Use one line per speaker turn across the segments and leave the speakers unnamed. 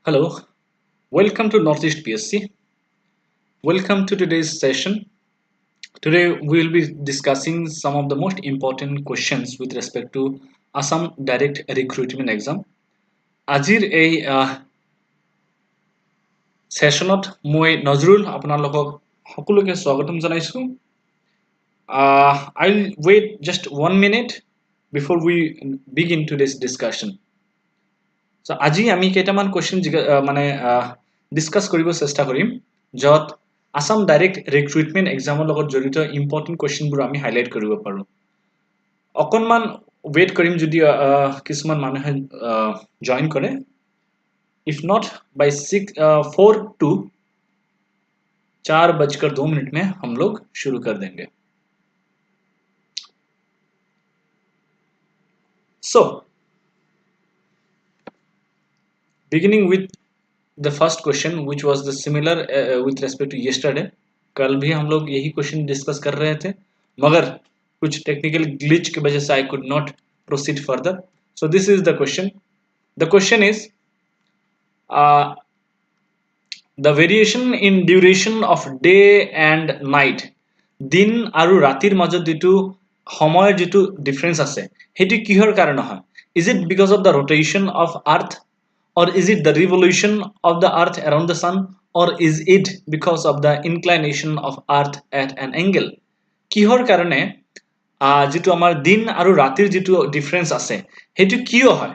Hello, welcome to Northeast PSC. Welcome to today's session. Today we will be discussing some of the most important questions with respect to Assam Direct Recruitment Exam. আজিৰ এই সেশনত মই নজৰুল আপোনালোকক সকলোকে স্বাগতম জনাইছো I'll wait just 1 minute before we begin today's discussion. So আজি আমি কেইটামান কোৱেশ্চন মানে ডিসকাস কৰিব চেষ্টা কৰিম যত আসাম ডাইৰেক্ট ৰিক্ৰুটমেন্ট এক্সামৰ লগত জড়িত ইম্পৰ্টেন্ট কোৱেশ্চনবোৰ আমি হাইলাইট কৰিব পাৰো অকনমান ওয়েট কৰিম যদি কিছুমান মানুহে জয়েন কৰে if not by 4 to 4:02 में हम लोग शुरू कर देंगे so beginning with the first question which was the similar with respect to yesterday कल भी हम लोग यही क्वेश्चन डिस्कस कर रहे थे मगर कुछ टेक्निकल ग्लिच की वजह से I could not proceed further. So this is the question. The question is the variation in duration of day and night. दिन আৰু ৰাতিৰ মাজত যেটো সময়ৰ যেটো ডিফাৰেন্স আছে হেটি কিহৰ কাৰণে হয় Is it because of the rotation of earth or is it the revolution of the earth around the sun or is it because of the inclination of earth at an angle কিহৰ কাৰণে যেটো আমাৰ দিন আৰু ৰাতিৰ যেটো difference আছে হেতু কিয় হয়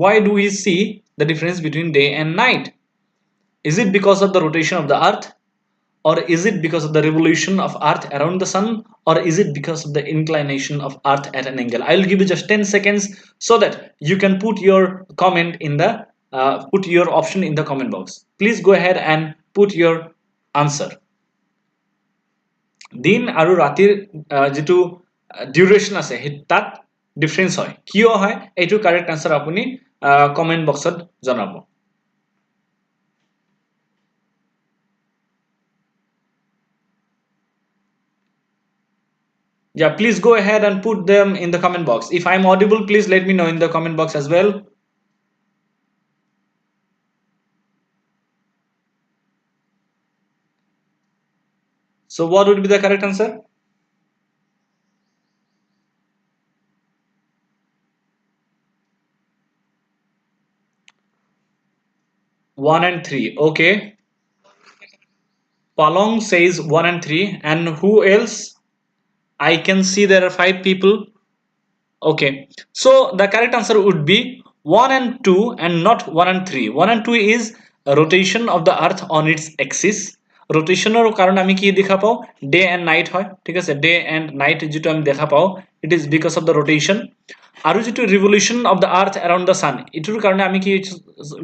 Why do we see the difference between day and night Is it because of the rotation of the earth or is it because of the revolution of earth around the sun or is it because of the inclination of earth at an angle I'll give you just 10 seconds so that you can put your comment in the put your option in the comment box please go ahead and put your answer din aru ratir jitu duration ase tat difference hoy kiyo hoy etu correct answer apuni comment box ot janabo Yeah, please go ahead and put them in the comment box. If I'm audible, please let me know in the comment box as well. So what would be the correct answer? One and three. Okay. Palong says 1 and 3. And who else? I can see there are 5 people. Okay. So the correct answer would be 1 and 2 and not 1 and 3. 1 and 2 is a rotation of the earth on its axis. Rotational কারণ আমি কি দেখা পাও day and night হয় ঠিক আছে day and night যেটা আমি দেখা পাও it is because of the rotation আৰু যেটো revolution of the earth around the sun এটার কারণে আমি কি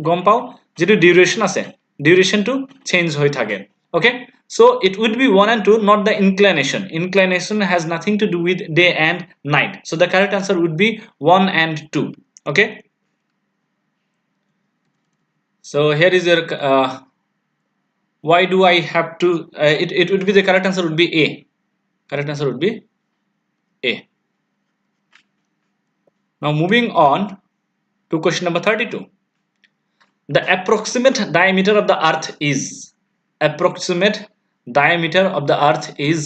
গম পাও যেটো duration আছে duration to change হই থাকে okay so it would be 1 and 2 not the inclination has nothing to do with day and night so the correct answer would be 1 and 2 okay so here is your why do I have to it would be the correct answer would be A correct answer would be A now moving on to question number 32 the approximate diameter of the earth is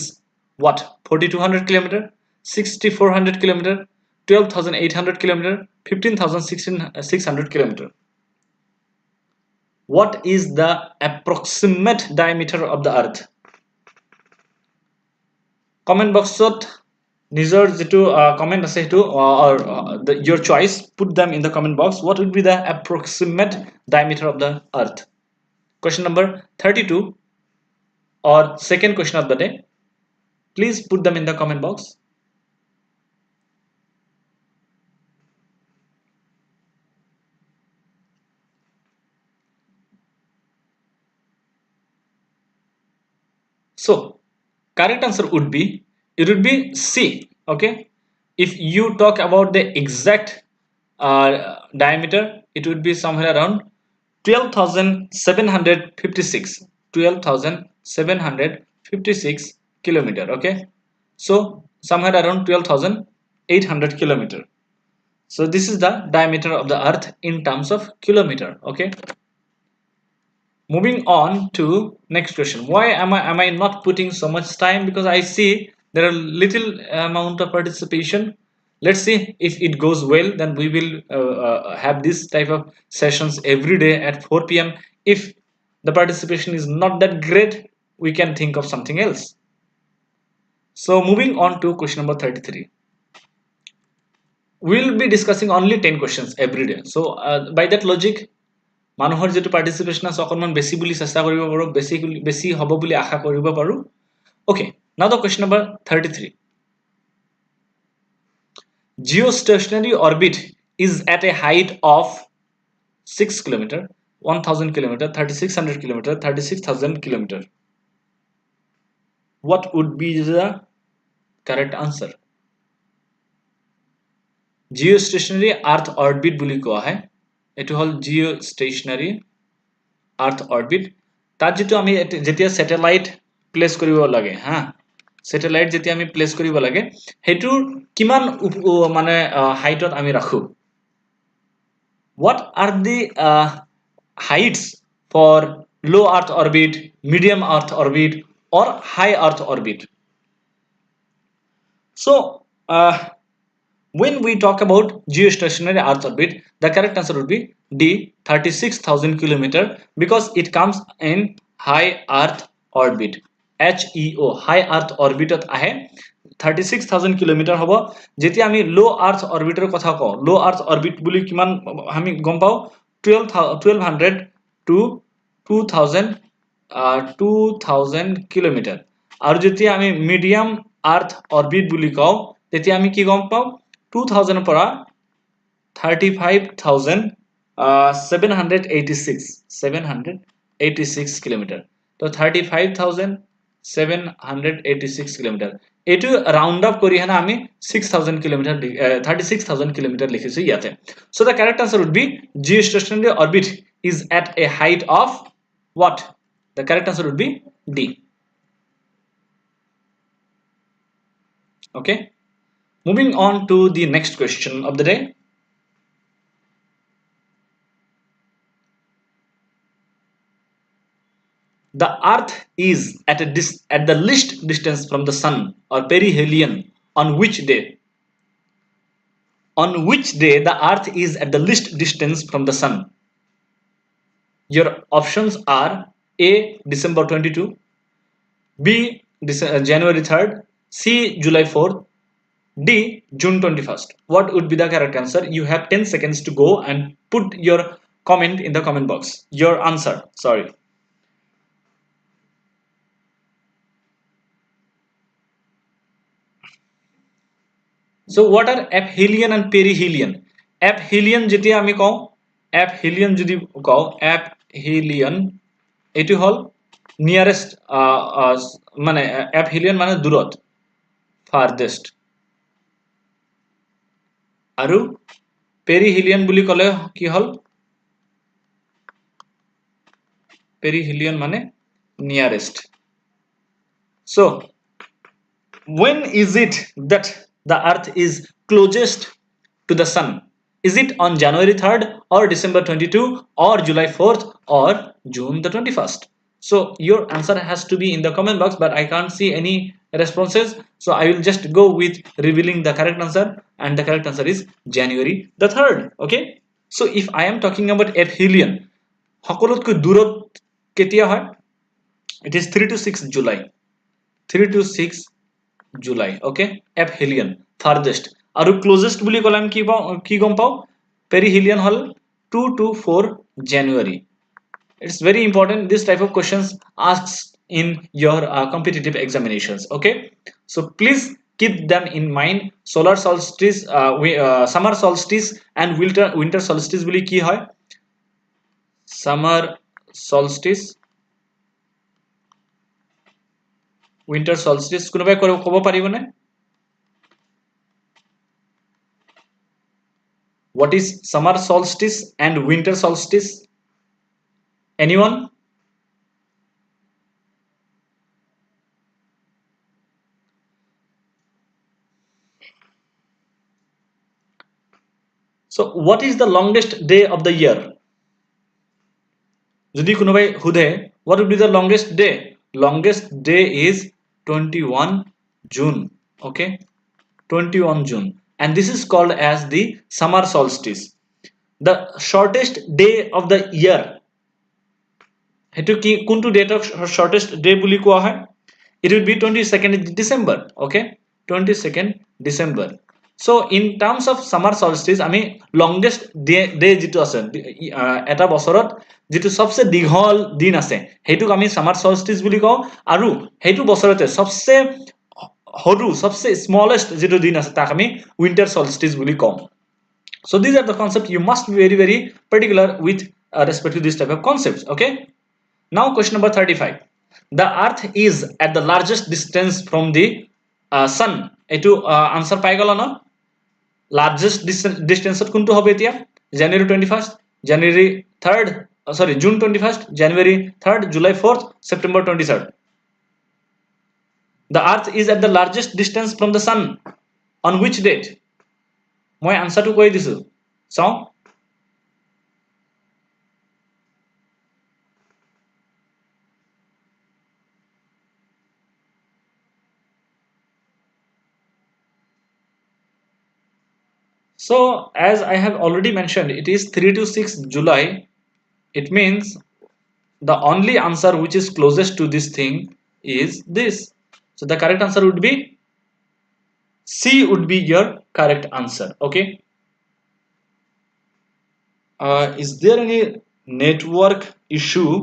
what 4200 kilometer 6400 kilometer 12800 kilometer 15600 kilometer What is the approximate diameter of the earth? Comment box ot nijor jetu comment ase hetu or your choice put them in the comment box what would be the approximate diameter of the earth question number 32 or second question of the day please put them in the comment box So correct answer would be it would be C okay if you talk about the exact diameter it would be somewhere around 12,756 kilometer okay so somewhere around 12,800 kilometer so this is the diameter of the earth in terms of kilometer okay moving on to next question. Why am I not putting so much time? Because I see there are little amount of participation. Let's see if it goes well, then we will have this type of sessions every day at 4 p.m. If the participation is not that great, we can think of something else. So moving on to question number 33. We'll be discussing only 10 questions every day. So by that logic, মানুহৰ যেটো পাৰ্টিসিপেশন আছে অকনমান বেছি বুলি চেষ্টা কৰিব পাৰো, বেছি হ'ব বুলি আশা কৰিব পাৰো. Okay, now the question number 33. Geostationary orbit is at a height of 6 km, 1000 km, 3600 km, 36000 km. What would be the correct answer? Geostationary earth orbit বুলি কোৱা হয়, এটো হল geostationary earth orbit. তাত যেটো আমি যেতিয়া স্যাটেলাইট প্লেস কৰিব লাগে, হা, স্যাটেলাইট যেতিয়া আমি প্লেস কৰিব লাগে হেতুৰ কিমান মানে হাইটত আমি ৰাখো. What are the heights for low earth orbit, medium earth orbit or high earth orbit? So when we talk about geostationary earth orbit, the correct answer would be D, 36,000 km, because it comes in high earth orbit. HEO, high earth orbit at ahe 36,000 km hobo. Jeti ami low earth orbiter kotha ko, low earth orbit buli kiman ami gom pao 1200 to 2000 km. Aru jeti ami medium earth orbit buli kau, teti ami ki gom pao 2000 para 35,786 kilometer. So 35,786 kilometer. Etu round up kori hena ami 6000 kilometer 36,000 kilometer likhisu yate. So the correct answer would be geostationary orbit is at a height of what? The correct answer would be D. Okay, moving on to the next question of the day. The earth is at the least distance from the sun or perihelion on which day? On which day the earth is at the least distance from the sun? Your options are A, December 22, B, January 3rd, C, July 4th, D, June 21st. What would be the correct answer? You have 10 seconds to go and put your comment in the comment box. Your answer, sorry. So what are aphelion and perihelion? Aphelion jetia ami kau, aphelion jodi kau, aphelion etu hol nearest mane aphelion mane durot, farthest. Aru perihelion buli kole ki hol? Perihelion mane nearest. So when is it that the earth is closest to the sun? Is it on January 3rd or December 22 or July 4th or June the 21st? So your answer has to be in the comment box, but I can't see any responses, so I will just go with revealing the correct answer, and the correct answer is January the 3rd. Okay, so if I am talking about aphelion, hokolotko durot ketia hoy? It is 3 to 6 July. 3 to 6 July. Okay, aphelion farthest. Aru closest buli kolam ki gom pao? Perihelion hol 2 to 4 January. It's very important, this type of questions asks in your competitive examinations. Okay, so please keep them in mind. Solar solstice, summer solstice and winter solstice buli ki hoy? Summer solstice, winter solstice konobai kobo paribone? What is summer solstice and winter solstice? Anyone? So what is the longest day of the year? যদি কোনোবাই হুধে what would be the longest day? Longest day is 21 June. Okay, 21 June, and this is called as the summer solstice. The shortest day of the year, hetu ki kuntu date of shortest day buli koa hoy? It will be 22nd December. Okay, 22nd December. So in terms of summer solstice ami longest day jitu ase eta bosorot jitu sabse dighol din ase hetuk ami summer solstice buli kau aru hetu bosorote sabse horu sabse smallest jitu din ase tak ami winter solstice buli kau. So these are the concepts you must be very particular with respect to this type of concepts. Okay, now question number 35. The earth is at the largest distance from the sun. Etu answer pai gelo na? Largest distance কোনটো হবে এতিয়া? January 21st, January 3rd, sorry, June 21st, January 3rd, July 4th, September 23rd. The earth is at the largest distance from the sun on which date? মই আনসারটো কৈ দিছো চাও. So as I have already mentioned, it is 3 to 6 July. It means the only answer which is closest to this thing is this. So the correct answer would be C would be your correct answer. Okay. Is there any network issue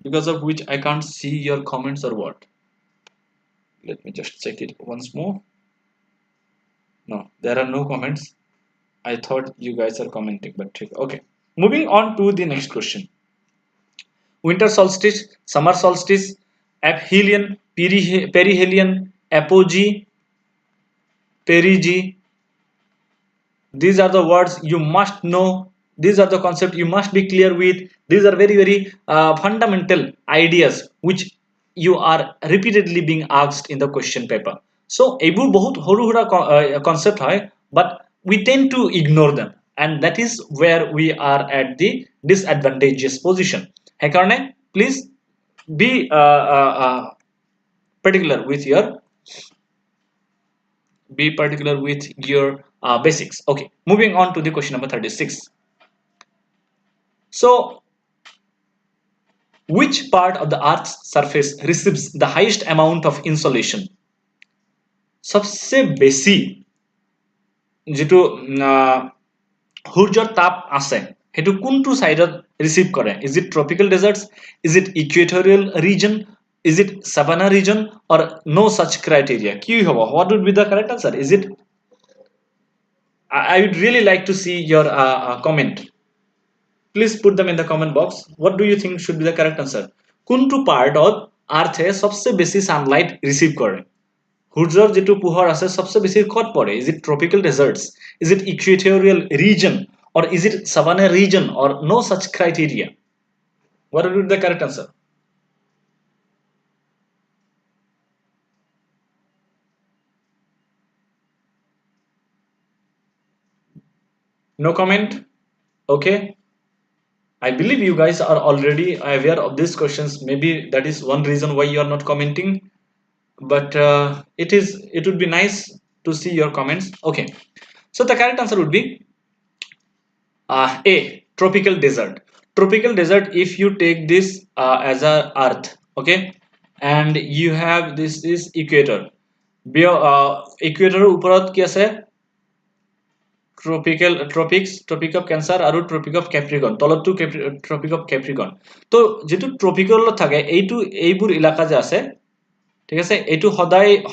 because of which I can't see your comments or what? Let me just check it once more. No, there are no comments. I thought you guys are commenting, but okay. Moving on to the next question. Winter solstice, summer solstice, aphelion, perihelion, apogee, perigee. These are the words you must know. These are the concepts you must be clear with. These are very fundamental ideas which you are repeatedly being asked in the question paper. So ebur bahut horu hora concept hoy, but we tend to ignore them, and that is where we are at the disadvantageous position. He karone please be particular with your basics. Okay, moving on to the question number 36. So which part of the earth's surface receives the highest amount of insolation? सबसे बेसी যেটো সূৰ্যৰ তাপ আছে হেতু কোনটো সাইডত receive কৰে? Is it tropical deserts? Is it equatorial region? Is it savanna region? Or no such criteria? কি হ'ব? What would be the correct answer? Is it? I would really like to see your comment. Please put them in the comment box. What do you think should be the correct answer? কোনটো পার্টত আর্থে সবচেয়ে বেশি Sunlight receive করে? সূৰ্যৰ যেটো পোহৰ আছে সবচেয়ে বেশি কত পৰে? Is it tropical deserts? Is it equatorial region? Or is it savanna region? Or no such criteria? What would be the correct answer? No comment? Okay. I believe you guys are already aware of these questions. Maybe that is one reason why you are not commenting. But it would be nice to see your comments. Okay, so the correct answer would be A, tropical desert. Tropical desert, if you take this as a earth, okay, and you have this is equator. Equator uporot ki ase? Tropic of Cancer aru Tropic of Capricorn. Tolottu Tropic of Capricorn. To jetu tropical lo thake eibur ilaka je ase, ঠিক আছে, এটু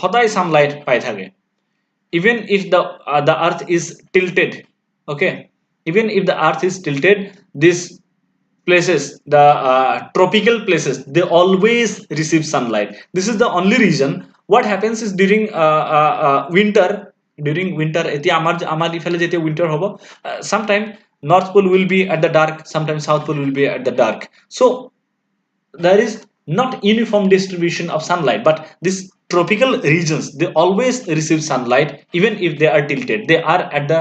সদায় Sunlight পাই থাকে. Even if the earth is tilted, okay, even if the earth is tilted, these places, the tropical places, they always receive sunlight. This is the only reason. What happens is during winter এতি আমার ইফালে যেতে winter হবো, sometime north pole will be at the dark, sometimes south pole will be at the dark. So there is not uniform distribution of sunlight, but these tropical regions, they always receive sunlight even if they are tilted. They are at the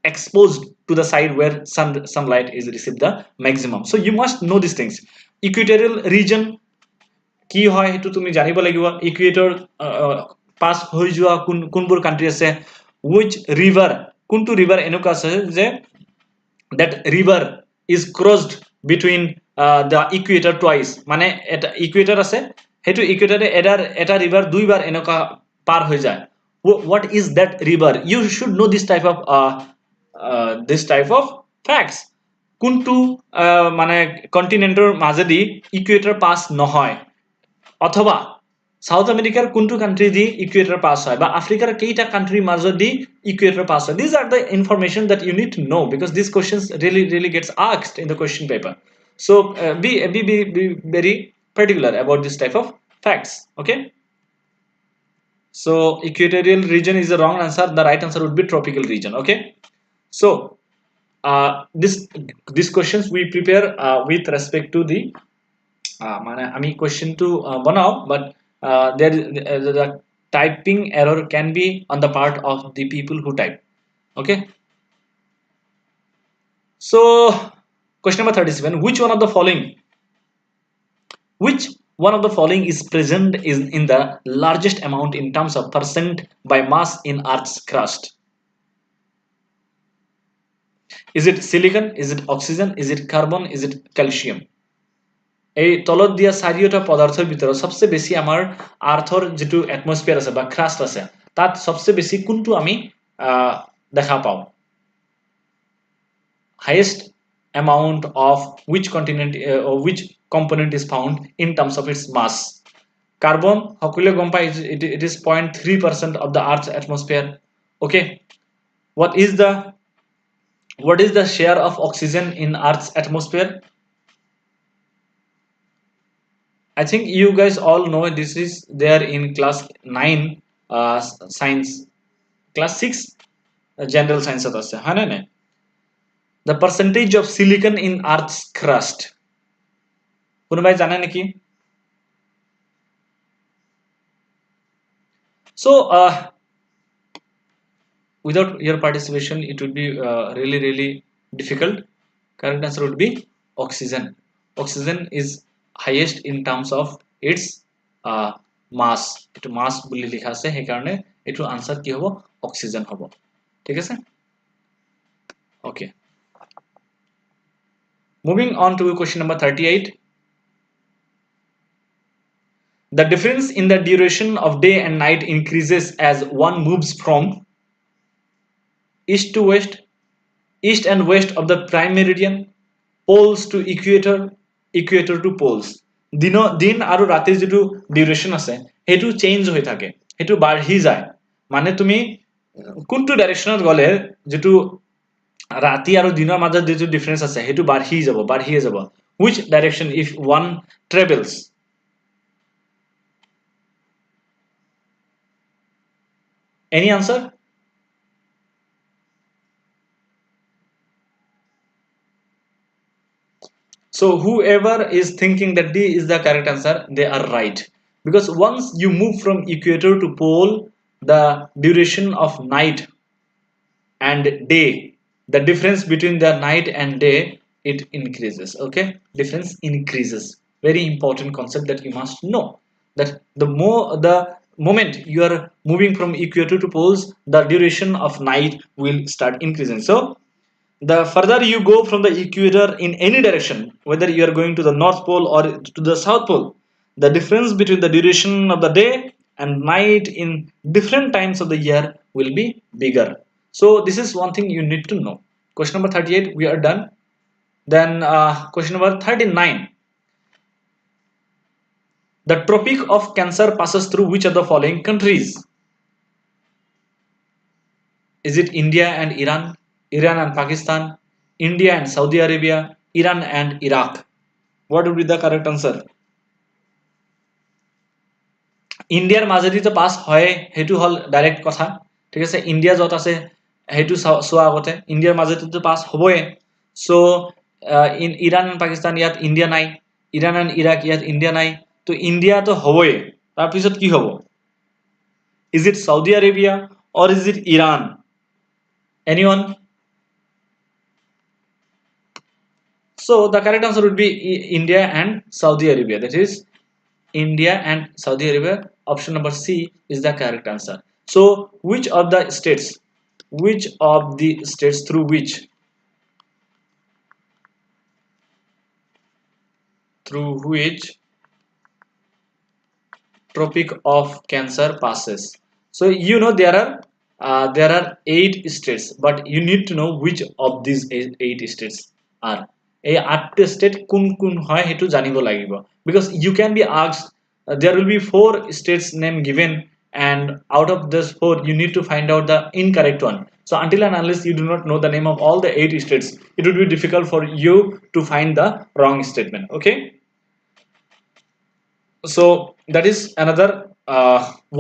exposed to the side where sunlight is received the maximum. So you must know these things. Equatorial region কি হয় হেতু তুমি জানিব লাগিব equator pass হৈ যোৱা কোনবোৰ country আছে which river কোনটো river এনেকুৱা আছে যে that river is crossed between the equator twice মানে এটা ইকুৱেটৰ আছে হেতু ইকুৱেটৰে এটা river দুইবাৰ এনেকুৱা পাৰ হৈ যায় what is that river you should know this type of facts কোনটো মানে কন্টিনেন্টৰ মাজেদি ইকুৱেটৰ পাস নহয় অথবা সাউথ আমেরিকার কোনটো কান্ট্রি দি ইকুয়েটর পাস হয় বা আফ্রিকার কেইটা কান্ট্রির মাঝে দি ইকুয়েটর পাস হয় these are the information that you need to know because these questions really gets asked in the question paper so be very particular about this type of facts okay so equatorial region is the wrong answer the right answer would be tropical region okay so this questions we prepare with respect to the মানে আমি কোয়েশ্চেনটো বনাও but the typing error can be on the part of the people who type okay so question number 37 which one of the following is present in the largest amount in terms of percent by mass in earth's crust is it silicon is it oxygen is it carbon is it calcium এই তলত দিয়া চাৰিটা পদাৰ্থৰ ভিতৰত সবচে বেছি আমাৰ আৰ্থৰ যেটো এটমস্ফিয়াৰ আছে বা ক্ৰাস্ট আছে তাত সবচে বেছি কোনটো আমি দেখা পাও highest amount of which continent or which component is found in terms of its mass carbon সকলে গম পাই it is 0.3% of the earth's atmosphere okay what is the share of oxygen in earth's atmosphere I think you guys all know this is there in class 9 science class 6 general science আছে হয় না the percentage of silicon in earth's crust কোনোবাই জানে নাকি so without your participation it would be really difficult correct answer would be oxygen is highest in terms of its mass etu mass boli likha ase he karone etu answer ki hobo oxygen hobo thik ase okay moving on to question number 38 the difference in the duration of day and night increases as one moves from east to west east and west of the prime meridian poles to equator to poles din aru ratir jetu duration ase hetu change hoi thake hetu barhi jay mane tumi kuntu directionot gole jetu rati aru dinor major jetu difference ase hetu barhi jabo which direction if one travels any answer so whoever is thinking that D is the correct answer they are right because once you move from equator to pole the duration of night and day the difference between the night and day it increases okay difference increases very important concept that you must know that the moment you are moving from equator to poles the duration of night will start increasing so the further you go from the equator in any direction whether you are going to the north pole or to the south pole the difference between the duration of the day and night in different times of the year will be bigger so this is one thing you need to know question number 38 we are done then question number 39 the tropic of cancer passes through which of the following countries is it India and Iran and Pakistan, India and Saudi Arabia, Iran and Iraq. What would be the correct answer? Indiaর মাজেদি তো pass হয় হেতু হল direct কথা ঠিক আছে India যত আছে হেতু সোয়া আগতে ইন্ডিয়ার মাজেদি তো পাস হবই সো ইন ইরান পাকিস্তান ইয়াত ইন্ডিয়া নাই ইরান এন্ড ইরাক ইয়াত ইন্ডিয়া নাই তো ইন্ডিয়া তো হবই তার পিছত কি হবো is it Saudi Arabia or is it Iran anyone So the correct answer would be India and Saudi Arabia. That is India and Saudi Arabia. Option number C is the correct answer. So which of the states, through which Tropic of Cancer passes? So there are 8 states, but you need to know which of these eight states are. এই 8টা state কোন কোন হয় হেতু জানিব লাগিব, because you can be asked, there will be 4 states name given, and out of this 4 you need to find out the incorrect one. So until and unless you do not know the name of all the 8 states, it would be difficult for you to find the wrong statement. Okay, so that is another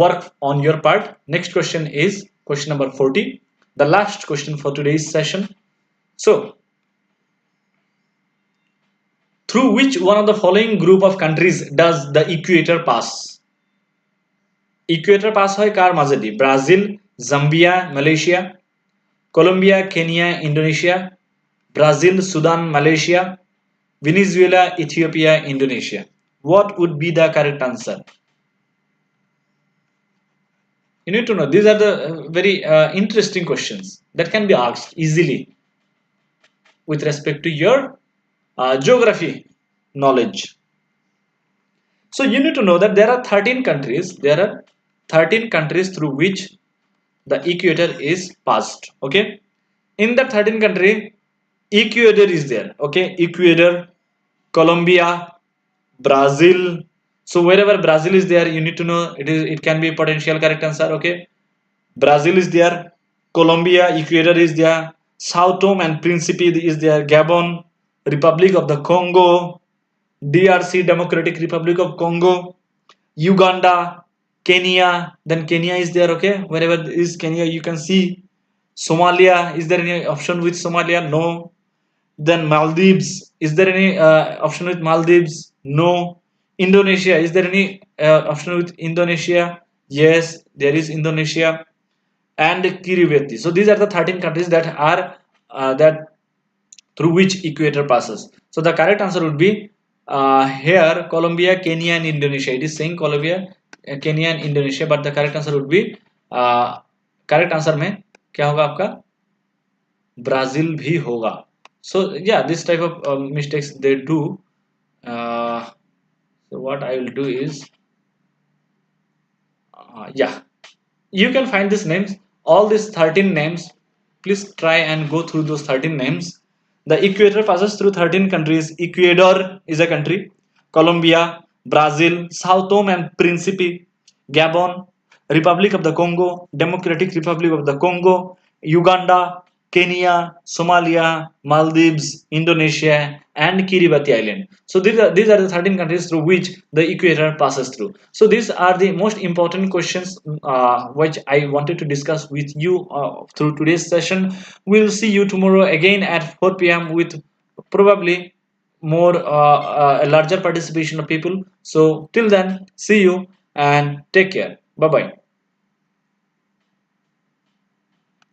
work on your part. Next question is question number 40, the last question for today's session. So through which one of the following group of countries does the equator pass? Equator pass hoy kar মাজেদি? Brazil, Zambia, Malaysia, Colombia, Kenya, Indonesia, Brazil, Sudan, Malaysia, Venezuela, Ethiopia, Indonesia. What would be the correct answer? You need to know, these are the very interesting questions that can be asked easily with respect to your geography knowledge. So you need to know that there are 13 countries through which the equator is passed. Okay, in that 13 country, Ecuador is there. Okay, Ecuador, Colombia, Brazil. So wherever Brazil is there, you need to know it can be a potential correct answer. Okay, Brazil is there, Colombia, Ecuador is there, Sao Tome and Principe is there, Gabon, Republic of the Congo, DRC, Democratic Republic of Congo, Uganda, Kenya. Then Kenya is there. Okay, wherever is Kenya, you can see. Somalia, is there any option with Somalia? No. Then Maldives, is there any option with Maldives? No. Indonesia, is there any option with Indonesia? Yes, there is Indonesia. And Kiribati. So these are the 13 countries that are that through which equator passes. So the correct answer would be here Colombia, Kenya and Indonesia. It is saying Colombia, Kenya and Indonesia, but the correct answer would be correct answer में क्या होगा आपका? Brazil भी होगा. So yeah, this type of mistakes they do. So what I will do is yeah, you can find these names, all these 13 names. Please try and go through those 13 names. The equator passes through 13 countries. Ecuador is a country, Colombia, Brazil, Sao Tome and Principe, Gabon, Republic of the Congo, Democratic Republic of the Congo, Uganda, Kenya, Somalia, Maldives, Indonesia and Kiribati Island. So these are the 13 countries through which the equator passes through. So these are the most important questions which I wanted to discuss with you through today's session. We'll see you tomorrow again at 4 p.m. with probably more a larger participation of people. So till then, see you and take care. Bye bye.